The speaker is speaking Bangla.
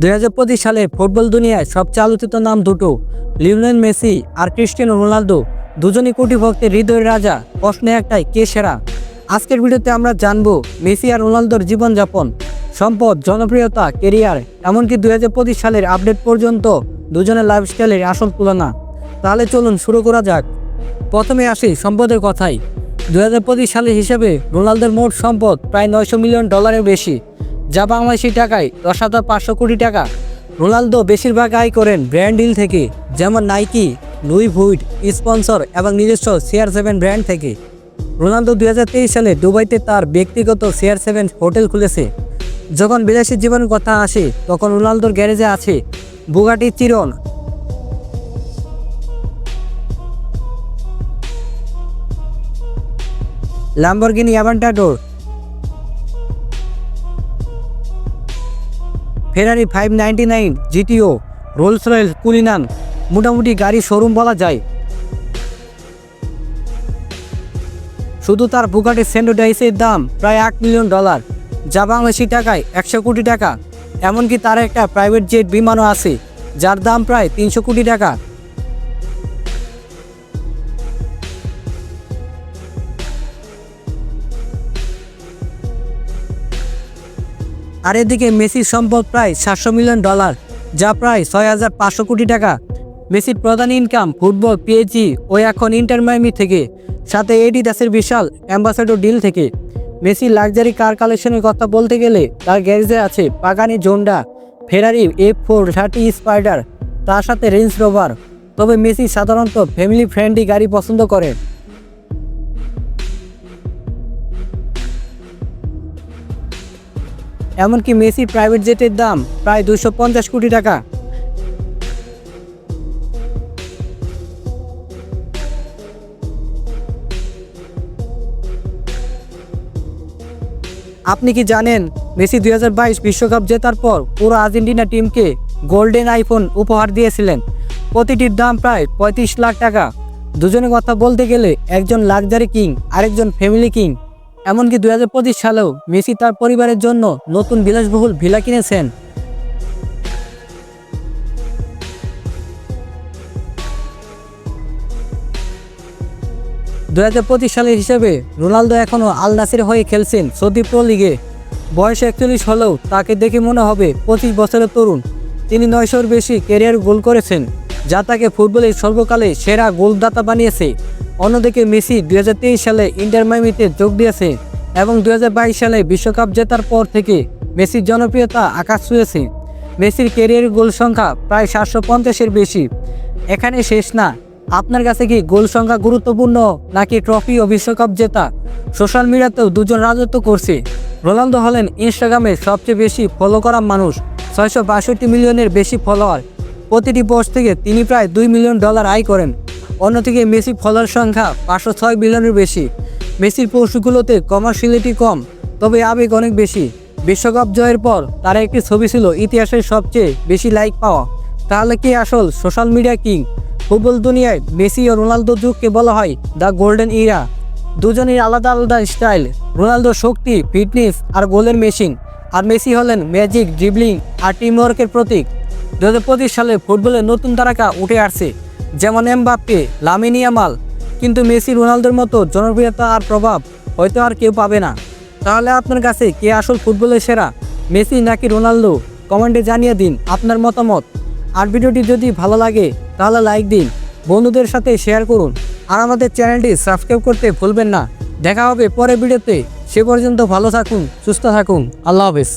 2025 সালে ফুটবল দুনিয়ায় সবচেয়ে আলোচিত নাম দুটো, লিওনেল মেসি আর ক্রিস্টিয়ানো রোনালদো। দুজনই কোটি ভক্তের হৃদয়ের রাজা। প্রশ্ন একটাই, কে সেরা? আজকের ভিডিওতে আমরা জানবো মেসি আর রোনালদোর জীবনযাপন, সম্পদ, জনপ্রিয়তা, কেরিয়ার, এমনকি 2025 সালের আপডেট পর্যন্ত দুজনের লাইফস্টাইলের আসল তুলনা। তাহলে চলুন শুরু করা যাক। প্রথমে আসি সম্পদের কথায়। 2025 সালের হিসেবে রোনালদোর মোট সম্পদ প্রায় $900 মিলিয়ন বেশি, যা বাংলাদেশি টাকায় 10,500 কোটি টাকা। রোনালদো বেশিরভাগ আয় করেন ব্র্যান্ড ডিল থেকে, যেমন নাইকি, লুই ভুইট, স্পন্সর এবং নিজস্ব CR7 ব্র্যান্ড থেকে। রোনালদো 2023 সালে দুবাইতে তার ব্যক্তিগত CR7 হোটেল খুলেছে। যখন বিলাসী জীবনের কথা আসে, তখন রোনালদোর গ্যারেজে আছে বুগাটি চিরন, ল্যাম্বরগিনি অ্যাভান্টাডোর, ফেরারি 599 GTO, রোলস রয়েস কুলিনান। মোটামুটি গাড়ি শোরুম বলা যায়। শুধু তার বুগাটি সেন্টোডাইসের দাম প্রায় $8 মিলিয়ন, যা বাংলাদেশি টাকায় 100 কোটি টাকা। এমনকি তার একটা প্রাইভেট জেট বিমানও আছে, যার দাম প্রায় 300 কোটি টাকা। আর এদিকে মেসির সম্পদ প্রায় $700 মিলিয়ন, যা প্রায় 6,500 কোটি টাকা। মেসির প্রধান ইনকাম ফুটবল, PSG ও এখন ইন্টার মায়ামি থেকে, সাথে এডিডাসের বিশাল অ্যাম্বাসেডর ডিল থেকে। মেসির লাক্সারি কার কালেকশনের কথা বলতে গেলে তার গ্যারেজে আছে পাগানি জোন্ডা, ফেরারি F430 স্পাইডার, তার সাথে রেঞ্জ রোভার। তবে মেসি সাধারণত ফ্যামিলি ফ্রেন্ডলি গাড়ি পছন্দ করেন। এমনকি মেসির প্রাইভেট জেটের দাম প্রায় 250 কোটি টাকা। আপনি কি জানেন মেসি 2022 বিশ্বকাপ জেতার পর পুরো আর্জেন্টিনা টিমকে গোল্ডেন আইফোন উপহার দিয়েছিলেন? প্রতিটির দাম প্রায় 35 লাখ টাকা। দুজনের কথা বলতে গেলে একজন লাক্সারি কিং, আরেকজন ফ্যামিলি কিং। এমনকি 2025 সালেও মেসি তার পরিবারের জন্য নতুন বিলাসবহুল ভিলা কিনেছেন। সালের হিসেবে রোনালদো এখনও আল নাসির হয়ে খেলছেন সৌদি প্রো লিগে। বয়স 41 হলেও তাকে দেখে মনে হবে 25 বছরের তরুণ। তিনি 900-এর বেশি ক্যারিয়ার গোল করেছেন, যা তাকে ফুটবলের সর্বকালে সেরা গোলদাতা বানিয়েছে। অন্যদিকে মেসি 2023 সালে ইন্টার মায়ামিতে যোগ দিয়েছে এবং 2022 সালে বিশ্বকাপ জেতার পর থেকে মেসির জনপ্রিয়তা আকাশ ছুঁয়েছে। মেসির ক্যারিয়ারের গোল সংখ্যা প্রায় 750-এর বেশি। এখানে শেষ না। আপনার কাছে কি গোল সংখ্যা গুরুত্বপূর্ণ, নাকি ট্রফি ও বিশ্বকাপ জেতা? সোশ্যাল মিডিয়াতেও দুজন রাজত্ব করছে। রোনালদো হলেন ইনস্টাগ্রামে সবচেয়ে বেশি ফলো করা মানুষ, 662 মিলিয়নের বেশি ফলোয়ার। প্রতিটি পোস্ট থেকে তিনি প্রায় $2 মিলিয়ন আয় করেন। অন্যদিকে মেসি ফলোয়ার সংখ্যা 506 মিলিয়নের বেশি। মেসির পোস্টগুলোতে কমার্শিয়ালিটি কম, তবে আবেগ অনেক বেশি। বিশ্বকাপ জয়ের পর তার একটি ছবি ছিল ইতিহাসের সবচেয়ে বেশি লাইক পাওয়া। তাহলে কি আসল সোশ্যাল মিডিয়া কিং? ফুটবল দুনিয়ায় মেসি ও রোনালদো যুগকে বলা হয় দ্য গোল্ডেন ইরা। দুজনের আলাদা আলাদা স্টাইল। রোনালদো শক্তি, ফিটনেস আর গোলের মেশিন, আর মেসি হলেন ম্যাজিক, ড্রিবলিং আর টিমওয়ার্কের প্রতীক। 2025 সালে ফুটবলের নতুন তারকা উঠে আসছে, যেমন এমবাপ্পে, লামিন ইয়ামাল। কিন্তু মেসি রোনালদোর মতো জনপ্রিয়তা আর প্রভাব হয়তো আর কেউ পাবে না। তাহলে আপনার কাছে কে আসল ফুটবলের সেরা, মেসি নাকি রোনালদো? কমেন্টে জানিয়ে দিন আপনার মতামত। আর ভিডিওটি যদি ভালো লাগে তাহলে লাইক দিন, বন্ধুদের সাথে শেয়ার করুন, আর আমাদের চ্যানেলটি সাবস্ক্রাইব করতে ভুলবেন না। দেখা হবে পরের ভিডিওতে। সে পর্যন্ত ভালো থাকুন, সুস্থ থাকুন। আল্লাহ হাফেজ।